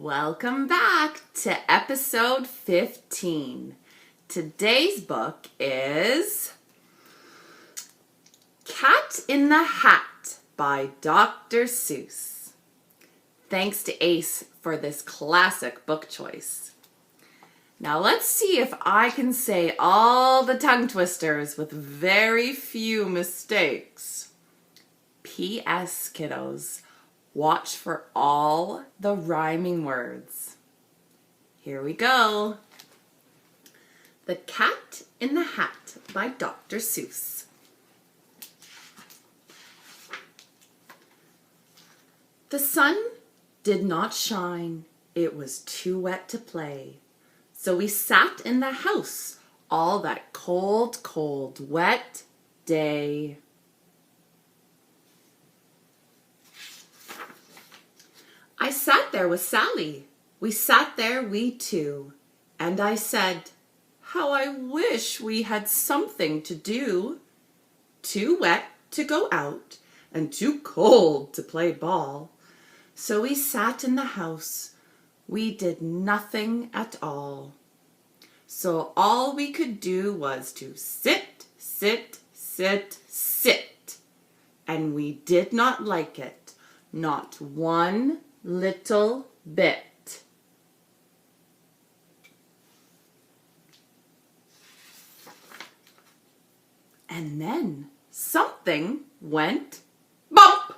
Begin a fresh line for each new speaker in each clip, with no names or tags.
Welcome back to episode 15. Today's book is Cat in the Hat by Dr. Seuss. Thanks to Ace for this classic book choice. Now let's see if I can say all the tongue twisters with very few mistakes. P.S. kiddos, watch for all the rhyming words. Here we go. The Cat in the Hat by Dr. Seuss. The sun did not shine. It was too wet to play. So we sat in the house all that cold, cold, wet day. I sat there with Sally. We sat there, we two. And I said, how I wish we had something to do. Too wet to go out and too cold to play ball. So we sat in the house. We did nothing at all. So all we could do was to sit, sit, sit, sit. And we did not like it, not one little bit. And then something went bump.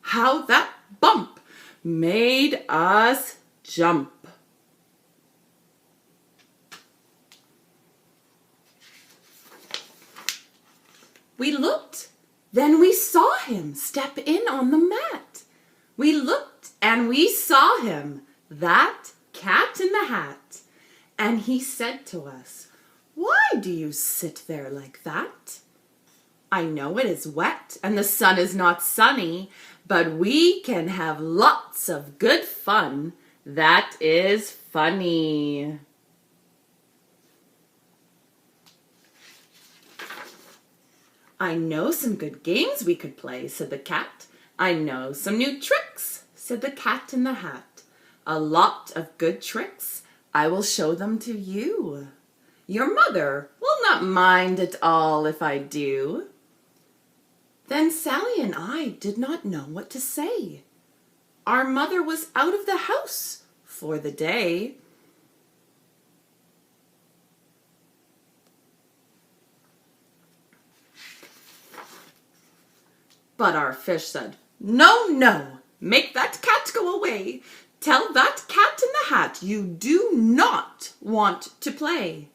How that bump made us jump. We looked, then we saw him step in on the mat. We looked and we saw him, that Cat in the Hat. And he said to us, why do you sit there like that? I know it is wet and the sun is not sunny, but we can have lots of good fun. That is funny. I know some good games we could play, said the cat. I know some new tricks, said the Cat in the Hat. A lot of good tricks. I will show them to you. Your mother will not mind at all if I do. Then Sally and I did not know what to say. Our mother was out of the house for the day. But our fish said, no, no, make that cat go away. Tell that Cat in the Hat you do not want to play.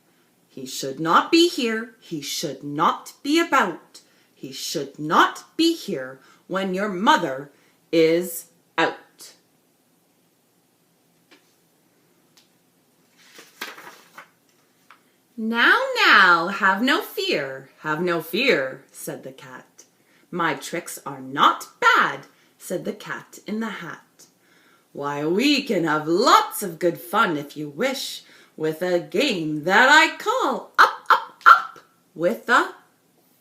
He should not be here. He should not be about. He should not be here when your mother is out. Now, have no fear, said the cat. My tricks are not bad, said the Cat in the Hat. Why, we can have lots of good fun if you wish, with a game that I call Up with a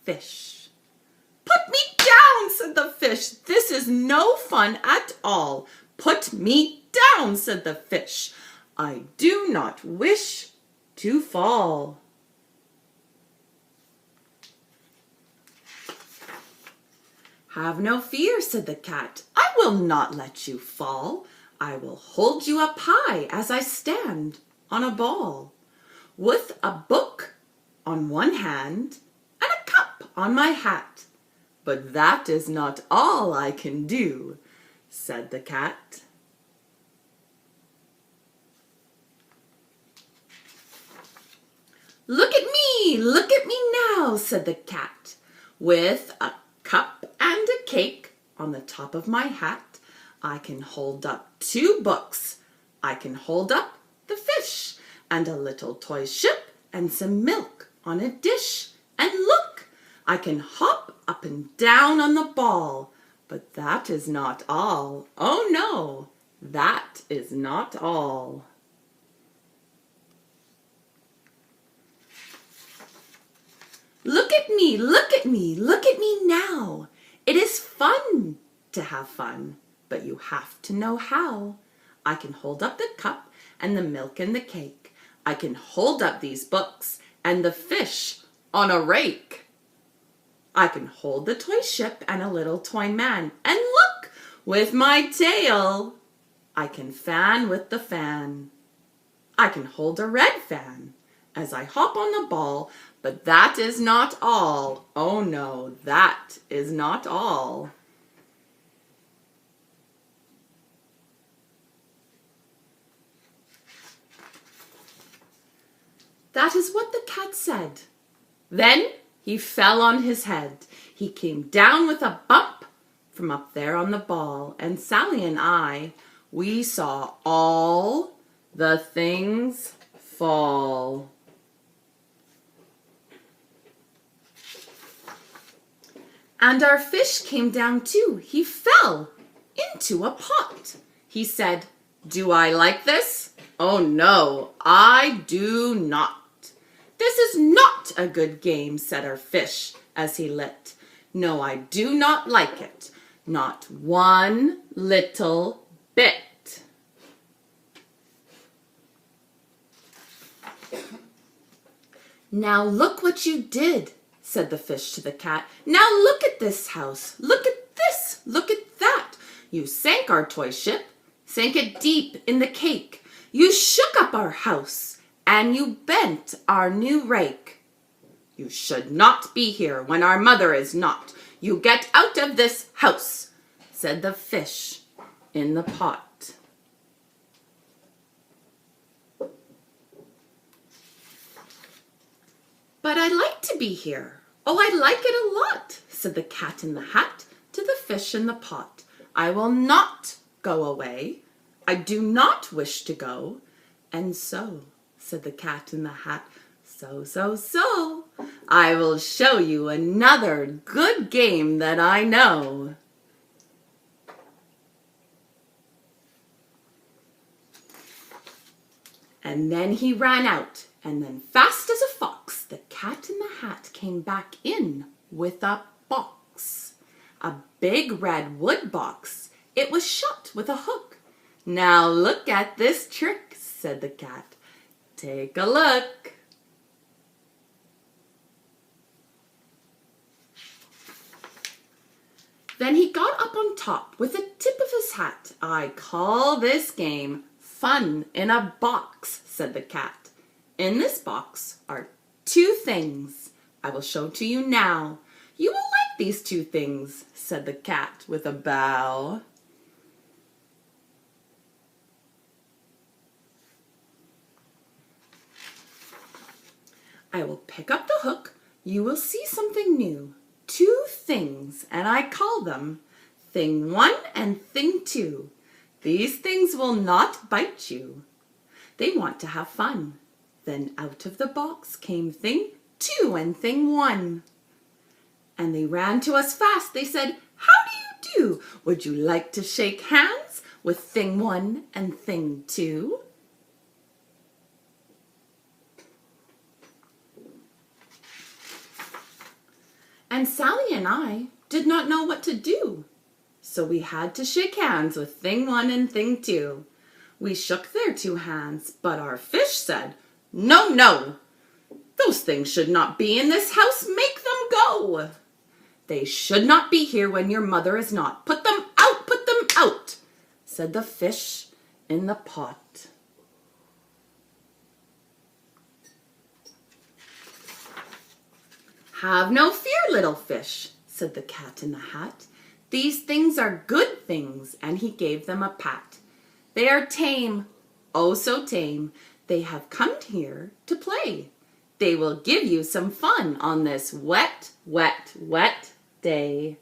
fish. Put me down, said the fish. This is no fun at all. Put me down, said the fish. I do not wish to fall. Have no fear, said the cat. I will not let you fall. I will hold you up high as I stand on a ball, with a book on one hand and a cup on my hat. But that is not all I can do, said the cat. Look at me now, said the cat, with a cup and a cake on the top of my hat. I can hold up 2 books. I can hold up the fish and a little toy ship and some milk on a dish. And look, I can hop up and down on the ball. But that is not all. Oh no, that is not all. Look at me, look at me, look at me now. It is fun to have fun, but you have to know how. I can hold up the cup and the milk and the cake. I can hold up these books and the fish on a rake. I can hold the toy ship and a little toy man. And look, with my tail, I can fan with the fan. I can hold a red fan as I hop on the ball, but that is not all. Oh no, that is not all. That is what the cat said. Then he fell on his head. He came down with a bump from up there on the ball, and Sally and I, we saw all the things fall. And our fish came down too. He fell into a pot. He said, "Do I like this? Oh no, I do not. This is not a good game," said our fish as he lit. "No, I do not like it. Not one little bit." "Now look what you did," said the fish to the cat. "Now look at this house. Look at this. Look at that. You sank our toy ship, sank it deep in the cake. You shook up our house, and you bent our new rake. You should not be here when our mother is not. You get out of this house," said the fish in the pot. "But I like to be here. Oh, I like it a lot," said the cat in the hat to the fish in the pot. "I will not go away. I do not wish to go. And so," said the cat in the hat, so, "I will show you another good game that I know." And then he ran out, and then fast as a fox, the cat in the hat came back in with a box. A big red wood box. It was shut with a hook. "Now look at this trick," said the cat. "Take a look." Then he got up on top with the tip of his hat. "I call this game Fun in a Box," said the cat. "In this box are 2 things. I will show to you now. You will like these 2 things," said the cat with a bow. "I will pick up the hook. You will see something new. 2 things, and I call them Thing 1 and Thing 2. These things will not bite you. They want to have fun." Then out of the box came Thing 2 and Thing 1. And they ran to us fast. They said, "How do you do? Would you like to shake hands with Thing 1 and Thing 2? And Sally and I did not know what to do. So we had to shake hands with Thing 1 and Thing 2. We shook their 2 hands, but our fish said, "No, no, those things should not be in this house. Make them go. They should not be here when your mother is not. Put them out, said the fish in the pot. "Have no fear, little fish," said the cat in the hat. "These things are good things," and he gave them a pat. "They are tame, oh so tame. They have come here to play. They will give you some fun on this wet, wet, wet day."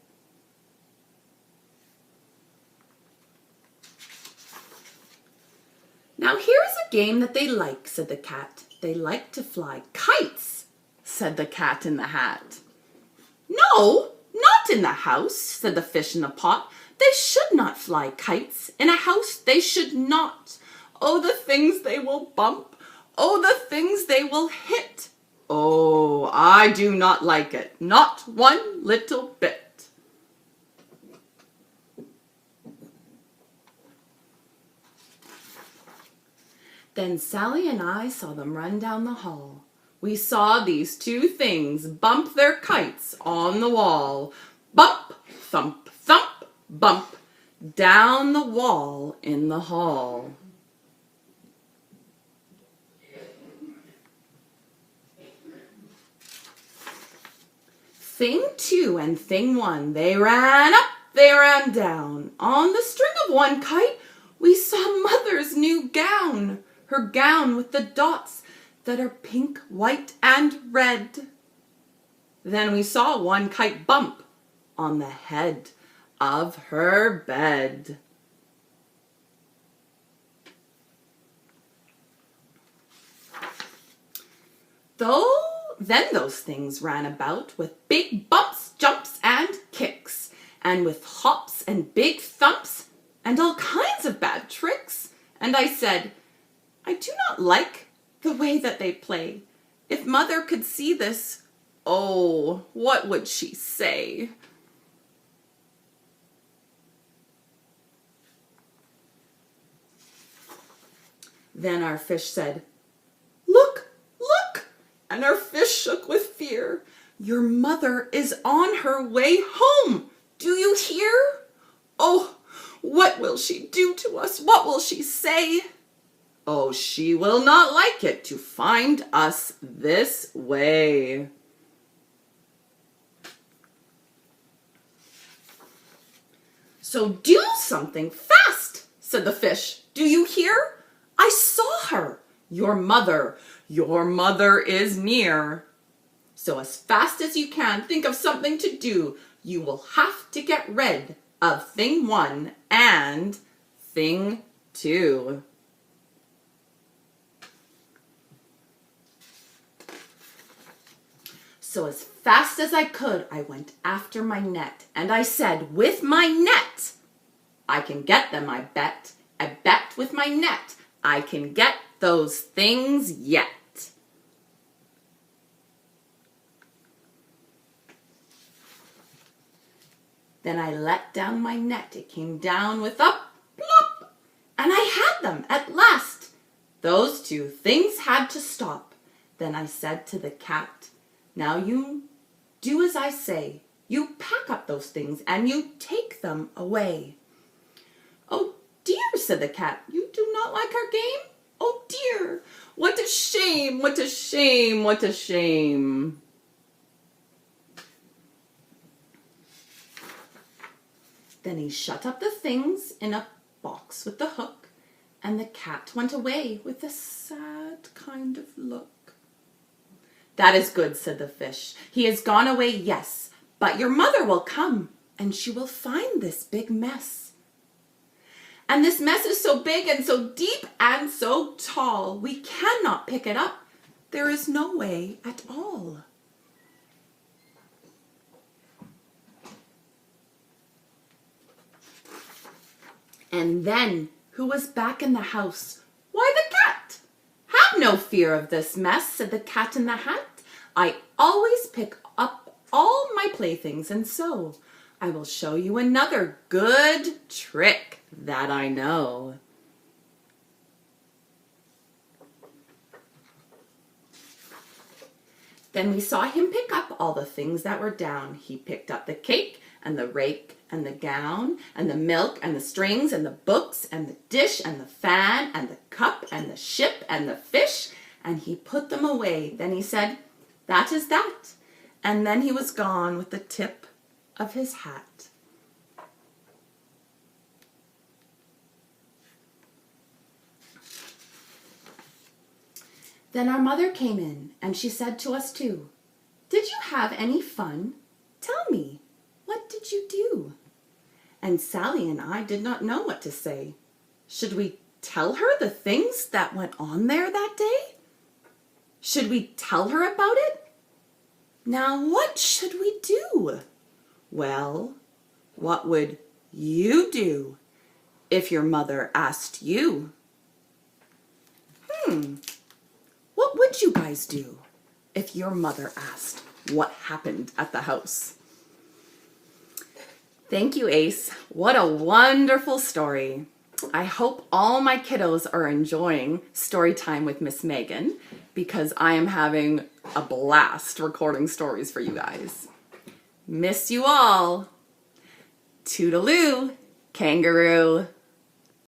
"Now here is a game that they like," said the cat. "They like to fly kites," said the cat in the hat. "No, not in the house," said the fish in the pot. "They should not fly kites. In a house they should not. Oh, the things they will bump. Oh, the things they will hit. Oh, I do not like it. Not one little bit." Then Sally and I saw them run down the hall. We saw these two things bump their kites on the wall. Bump, thump, thump, bump, down the wall in the hall. Thing 2 and Thing 1, they ran up, they ran down. On the string of one kite, we saw Mother's new gown, her gown with the dots that are pink, white, and red. Then we saw one kite bump on the head of her bed. Then those things ran about with big bumps, jumps, and kicks, and with hops and big thumps, and all kinds of bad tricks. And I said, I do not like the way that they play. If Mother could see this, oh, what would she say? Then our fish said, Look, look! And our fish shook with fear. Your mother is on her way home. Do you hear? Oh, what will she do to us? What will she say? Oh, she will not like it to find us this way. So do something fast, said the fish. Do you hear? I saw her. Your mother is near. So as fast as you can, think of something to do. You will have to get rid of Thing 1 and Thing 2. So as fast as I could, I went after my net, and I said, with my net, I can get them, I bet. I bet with my net, I can get those things yet. Then I let down my net. It came down with a plop, and I had them at last. Those two things had to stop. Then I said to the cat, now you do as I say. You pack up those things and you take them away. Oh dear, said the cat, you do not like our game? Oh dear, what a shame, what a shame, what a shame. Then he shut up the things in a box with the hook, and the cat went away with a sad kind of look. That is good, said the fish. He has gone away, yes, but your mother will come, and she will find this big mess. And this mess is so big and so deep and so tall, we cannot pick it up. There is no way at all. And then, who was back in the house? Why, the cat. Have no fear of this mess, said the Cat in the Hat. I always pick up all my playthings, and so I will show you another good trick that I know. Then we saw him pick up all the things that were down. He picked up the cake and the rake and the gown and the milk and the strings and the books and the dish and the fan and the cup and the ship and the fish, and he put them away. Then he said, that is that. And then he was gone with the tip of his hat. Then our mother came in, and she said to us too, did you have any fun? Tell me, what did you do? And Sally and I did not know what to say. Should we tell her the things that went on there that day? Should we tell her about it? Now, what should we do? Well, what would you do if your mother asked you? What would you guys do if your mother asked what happened at the house? Thank you, Ace. What a wonderful story. I hope all my kiddos are enjoying story time with Miss Megan, because I am having a blast recording stories for you guys. Miss you all. Toodaloo, kangaroo.